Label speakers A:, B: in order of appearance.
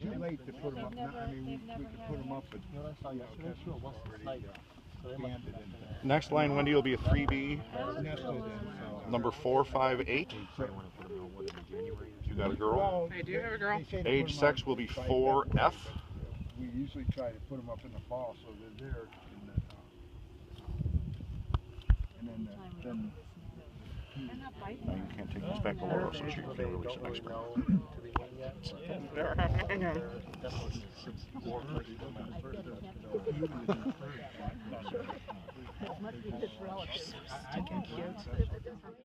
A: too late to put them up now. I mean, we could put them up, but
B: Next line, Wendy, will be a 3B. Number 458. You got a girl?
C: I do have a girl.
B: Age, sex will be 4F.
A: We usually try to put them up in the fall, so they're there. And then
B: No, you can't take this back to Laura, so she can release it next spring.
C: Must be his relative. Stinking cute.